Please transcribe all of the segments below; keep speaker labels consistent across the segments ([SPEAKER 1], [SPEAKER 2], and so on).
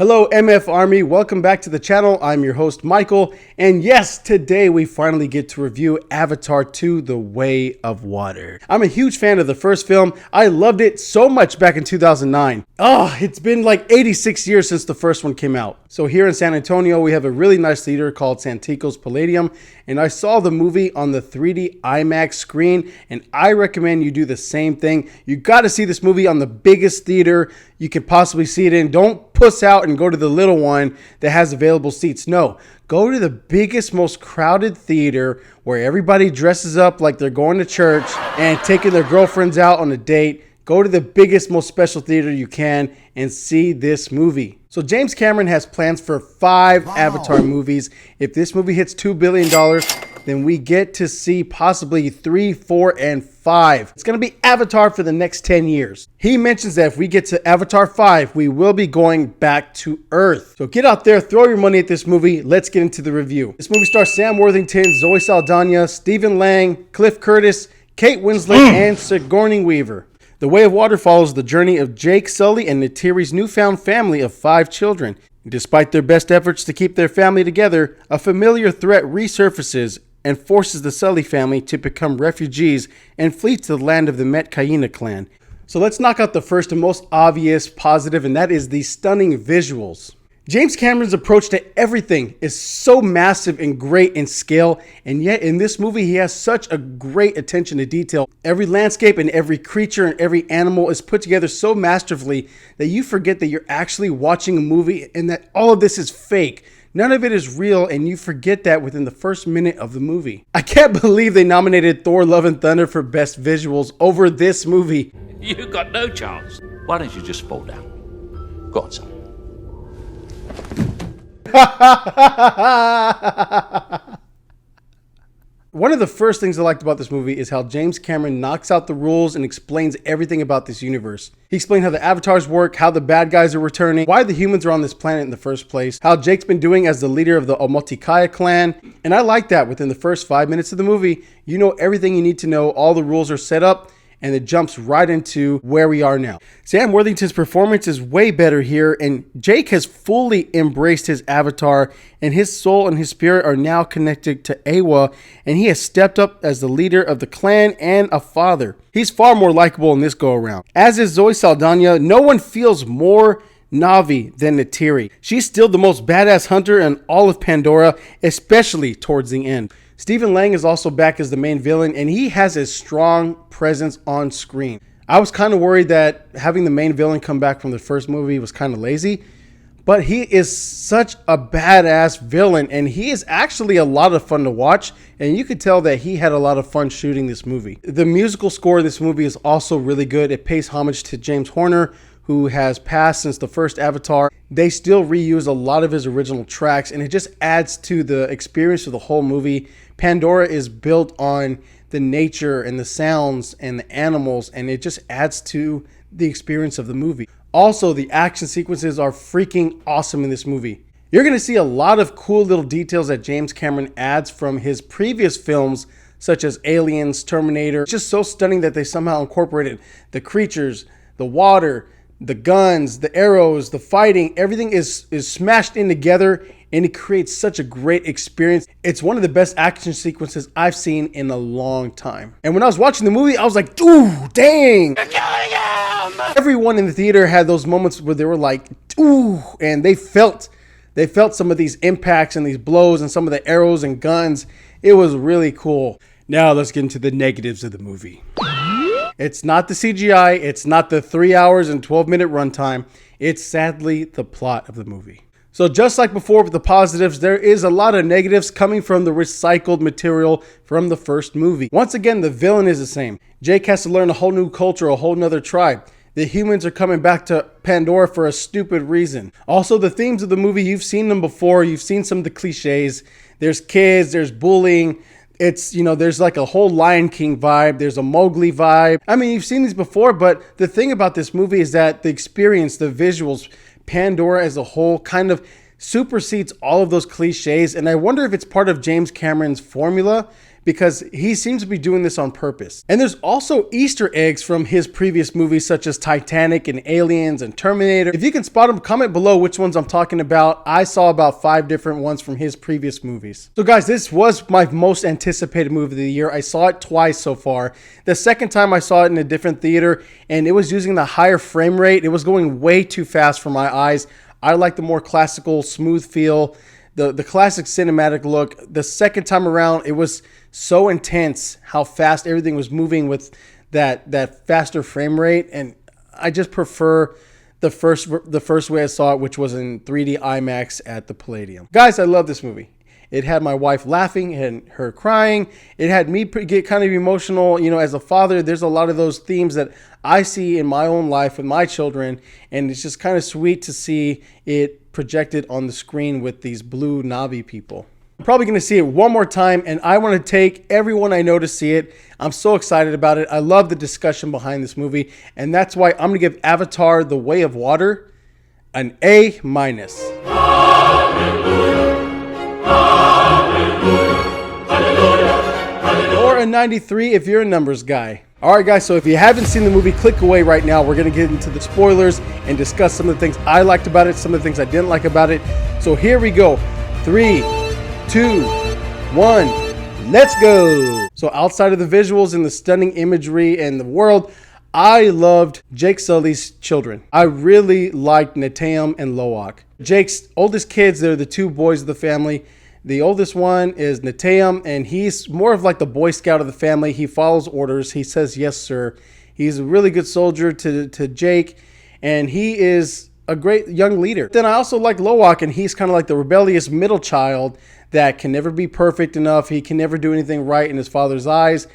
[SPEAKER 1] Hello MF Army, welcome back to the channel. I'm your host Michael, and yes, today we finally get to review Avatar 2: The Way of Water. I'm a huge fan of the first film. I loved it so much back in 2009. It's been like 86 years since the first one came out. So here in San Antonio, we have a really nice theater called Santikos Palladium, and I saw the movie on the 3D IMAX screen, and I recommend you do the same thing. You got to see this movie on the biggest theater you could possibly see it in. Don't puss out and go to the little one that has available seats. No, go to the biggest, most crowded theater where everybody dresses up like they're going to church and taking their girlfriends out on a date. Go to the biggest, most special theater you can and see this movie. So James Cameron has plans for 5 Avatar movies. If this movie hits $2 billion, then we get to see possibly 3, 4, and 5. It's going to be Avatar for the next 10 years. He mentions that if we get to Avatar 5, we will be going back to Earth. So get out there, throw your money at this movie. Let's get into the review. This movie stars Sam Worthington, Zoe Saldana, Stephen Lang, Cliff Curtis, Kate Winslet, and Sigourney Weaver. The Way of Water follows the journey of Jake, Sully, and Neytiri's newfound family of 5 children. Despite their best efforts to keep their family together, a familiar threat resurfaces and forces the Sully family to become refugees and flee to the land of the Metkayina clan. So let's knock out the first and most obvious positive, and that is the stunning visuals. James Cameron's approach to everything is so massive and great in scale, and yet in this movie he has such a great attention to detail. Every landscape and every creature and every animal is put together so masterfully that you forget that you're actually watching a movie and that all of this is fake. None of it is real, and you forget that within the first minute of the movie. I can't believe they nominated Thor: Love and Thunder for Best Visuals over this movie.
[SPEAKER 2] You got no chance. Why don't you just fall down? Go on, son.
[SPEAKER 1] One of the first things I liked about this movie is how James Cameron knocks out the rules and explains everything about this universe. He explained how the avatars work, how the bad guys are returning, why the humans are on this planet in the first place, how Jake's been doing as the leader of the Metkayina clan. And I like that within the first 5 minutes of the movie, you know everything you need to know, all the rules are set up, and it jumps right into where we are now. Sam Worthington's performance is way better here, and Jake has fully embraced his avatar, and his soul and his spirit are now connected to Yeoh, and he has stepped up as the leader of the clan and a father. He's far more likable in this go-around. As is Zoe Saldana, no one feels more Na'vi than Neytiri. She's still the most badass hunter in all of Pandora, especially towards the end. Stephen Lang is also back as the main villain, and he has a strong presence on screen. I was kind of worried that having the main villain come back from the first movie was kind of lazy, but he is such a badass villain, and he is actually a lot of fun to watch, and you could tell that he had a lot of fun shooting this movie. The musical score of this movie is also really good. It pays homage to James Horner, who has passed since the first Avatar. They still reuse a lot of his original tracks, and it just adds to the experience of the whole movie. Pandora is built on the nature and the sounds and the animals, and it just adds to the experience of the movie. Also, the action sequences are freaking awesome in this movie. You're going to see a lot of cool little details that James Cameron adds from his previous films, such as Aliens, Terminator. It's just so stunning that they somehow incorporated the creatures, the water, the guns, the arrows, the fighting. Everything is smashed in together, and it creates such a great experience. It's one of the best action sequences I've seen in a long time. And when I was watching the movie, I was like, ooh, dang. You're killing him! Everyone in the theater had those moments where they were like, ooh, and they felt some of these impacts and these blows and some of the arrows and guns. It was really cool. Now let's get into the negatives of the movie. It's not the CGI, it's not the 3 hours and 12-minute runtime. It's sadly the plot of the movie. So just like before with the positives, there is a lot of negatives coming from the recycled material from the first movie. Once again, the villain is the same. Jake has to learn a whole new culture, a whole nother tribe. The humans are coming back to Pandora for a stupid reason. Also, the themes of the movie, you've seen them before. You've seen some of the cliches. There's kids, there's bullying. It's, there's like a whole Lion King vibe. There's a Mowgli vibe. I mean, you've seen these before, but the thing about this movie is that the experience, the visuals, Pandora as a whole kind of supersedes all of those cliches. And I wonder if it's part of James Cameron's formula, because he seems to be doing this on purpose. And there's also Easter eggs from his previous movies, such as Titanic and Aliens and Terminator. If you can spot them, comment below which ones I'm talking about. I saw about 5 different ones from his previous movies. So guys, this was my most anticipated movie of the year. I saw it twice so far. The second time I saw it in a different theater, and it was using the higher frame rate. It was going way too fast for my eyes. I like the more classical, smooth feel, the classic cinematic look. The second time around, it was so intense how fast everything was moving with that faster frame rate, and I just prefer the first way I saw it, which was in 3D IMAX at the Palladium. Guys, I love this movie. It had my wife laughing and her crying. It had me get kind of emotional. You know, as a father, there's a lot of those themes that I see in my own life with my children, and it's just kind of sweet to see it projected on the screen with these blue Na'vi people. I'm probably going to see it one more time, and I want to take everyone I know to see it. I'm so excited about it. I love the discussion behind this movie, and that's why I'm going to give Avatar: The Way of Water an A-.
[SPEAKER 3] Hallelujah, hallelujah, hallelujah.
[SPEAKER 1] Or a 93 if you're a numbers guy. Alright guys, so if you haven't seen the movie, click away right now. We're going to get into the spoilers and discuss some of the things I liked about it, some of the things I didn't like about it. So here we go. 3, 2, 1, let's go. So outside of the visuals and the stunning imagery and the world, I loved Jake Sully's children. I really liked Neteyam and Loak. Jake's oldest kids, they're the 2 boys of the family. The oldest one is Neteyam, and he's more of like the Boy Scout of the family. He follows orders. He says, yes, sir. He's a really good soldier to Jake, and he is a great young leader. Then I also like Loak, and he's kind of like the rebellious middle child that can never be perfect enough. He can never do anything right in his father's eyes.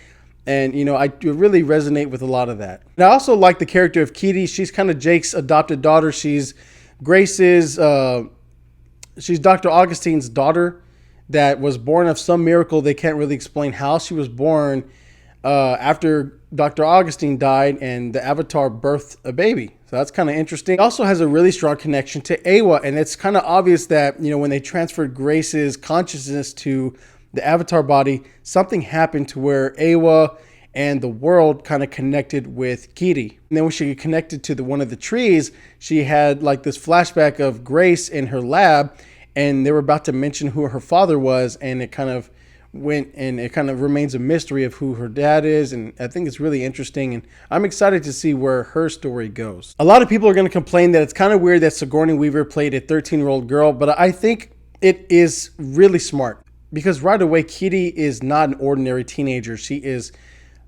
[SPEAKER 1] And, you know, I really resonate with a lot of that. And I also like the character of Kitty. She's kind of Jake's adopted daughter. She's Grace's, she's Dr. Augustine's daughter that was born of some miracle. They can't really explain how she was born after Dr. Augustine died and the Avatar birthed a baby. So that's kind of interesting. It also has a really strong connection to Yeoh, and it's kind of obvious that, you know, when they transferred Grace's consciousness to the Avatar body, something happened to where Yeoh and the world kind of connected with Kitty. And then when she connected to one of the trees, she had like this flashback of Grace in her lab, and they were about to mention who her father was, and it kind of went, and it kind of remains a mystery of who her dad is, and I think it's really interesting, and I'm excited to see where her story goes. A lot of people are going to complain that it's kind of weird that Sigourney Weaver played a 13-year-old girl, but I think it is really smart, because right away, Kitty is not an ordinary teenager. She is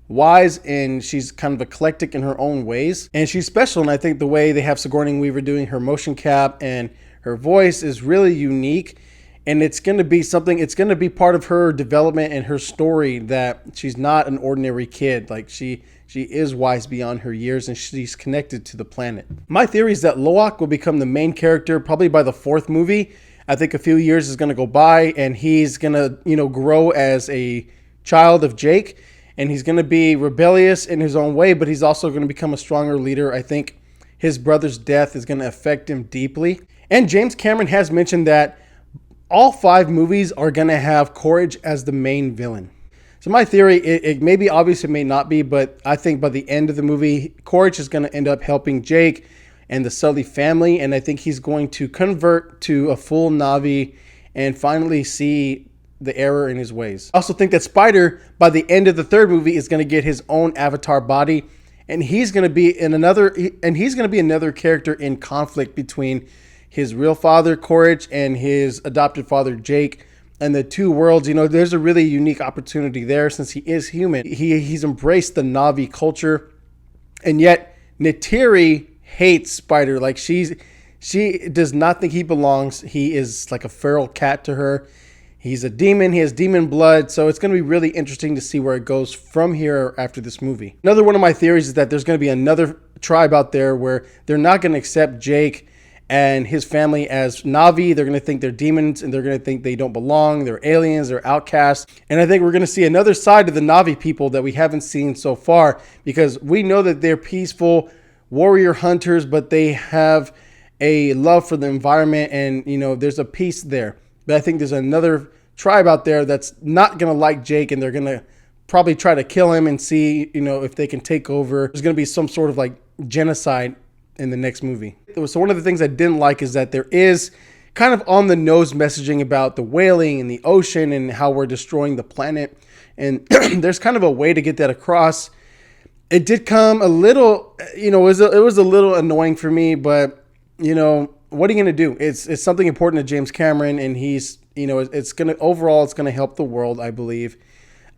[SPEAKER 1] wise, and she's kind of eclectic in her own ways, and she's special, and I think the way they have Sigourney Weaver doing her motion cap and her voice is really unique, and it's going to be something, it's going to be part of her development and her story, that she's not an ordinary kid. Like she is wise beyond her years, and she's connected to the planet. My theory is that Loak will become the main character probably by the 4th movie. I think a few years is going to go by, and he's going to, you know, grow as a child of Jake, and he's going to be rebellious in his own way, but he's also going to become a stronger leader. I think his brother's death is going to affect him deeply. And James Cameron has mentioned that all 5 movies are going to have Courage as the main villain. So my theory, it may be obvious, it may not be, but I think by the end of the movie, Courage is going to end up helping Jake and the Sully family, and I think he's going to convert to a full Na'vi and finally see the error in his ways. I also think that Spider, by the end of the 3rd movie, is going to get his own Avatar body, and he's going to be another character in conflict between his real father, Courage, and his adopted father, Jake, and the 2 worlds. You know, there's a really unique opportunity there since he is human. He's embraced the Na'vi culture, and yet Neytiri hates Spider. Like she does not think he belongs. He is like a feral cat to her. He's a demon. He has demon blood. So it's going to be really interesting to see where it goes from here after this movie. Another one of my theories is that there's going to be another tribe out there where they're not going to accept Jake and his family as Na'vi. They're going to think they're demons, and they're going to think they don't belong. They're aliens, they're outcasts. And I think we're going to see another side of the Na'vi people that we haven't seen so far, because we know that they're peaceful warrior hunters, but they have a love for the environment, and there's a peace there. But I think there's another tribe out there that's not gonna like Jake, and they're gonna probably try to kill him and see if they can take over. There's gonna be some sort of like genocide in the next movie. So one of the things I didn't like is that there is kind of on the nose messaging about the whaling and the ocean and how we're destroying the planet, and there's kind of a way to get that across. It did come a little, it was a little annoying for me, but what are you gonna do? It's something important to James Cameron, and he's it's gonna help the world, I believe.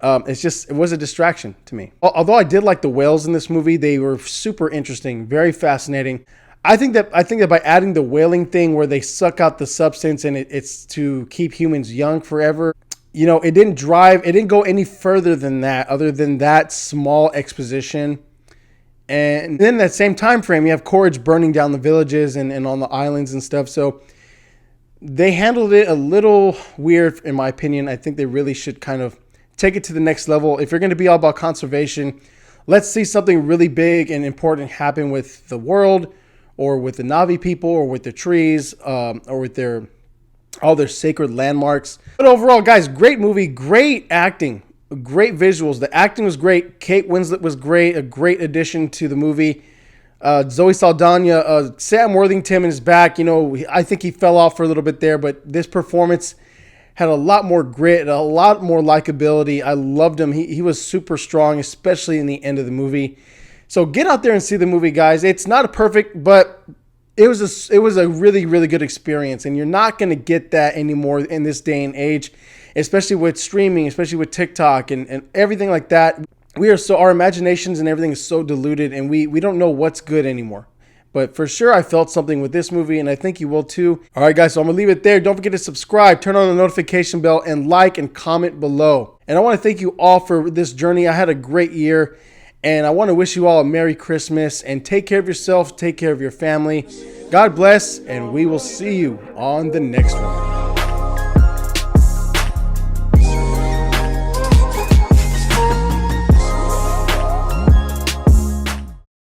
[SPEAKER 1] It was a distraction to me. Although I did like the whales in this movie, they were super interesting, very fascinating. I think that by adding the whaling thing where they suck out the substance and it's to keep humans young forever, it didn't go any further than that, other than that small exposition. And then that same time frame, you have Courage burning down the villages and on the islands and stuff. So they handled it a little weird, in my opinion. I think they really should kind of take it to the next level. If you're going to be all about conservation, let's see something really big and important happen with the world, or with the Na'vi people, or with the trees, or with all their sacred landmarks. But overall, guys, great movie, great acting, great visuals. The acting was great. Kate Winslet was great, a great addition to the movie. Zoe Saldana, Sam Worthington is back. I think he fell off for a little bit there, but this performance had a lot more grit, a lot more likability. I loved him. He was super strong, especially in the end of the movie. So get out there and see the movie, guys. It's not perfect, but it was a really, really good experience, and you're not going to get that anymore in this day and age, especially with streaming, especially with TikTok and everything like that. Our imaginations and everything is so diluted, and we don't know what's good anymore. But for sure, I felt something with this movie, and I think you will too. All right, guys, so I'm going to leave it there. Don't forget to subscribe, turn on the notification bell, and like and comment below. And I want to thank you all for this journey. I had a great year, and I want to wish you all a Merry Christmas, and take care of yourself, take care of your family. God bless, and we will see you on the next one.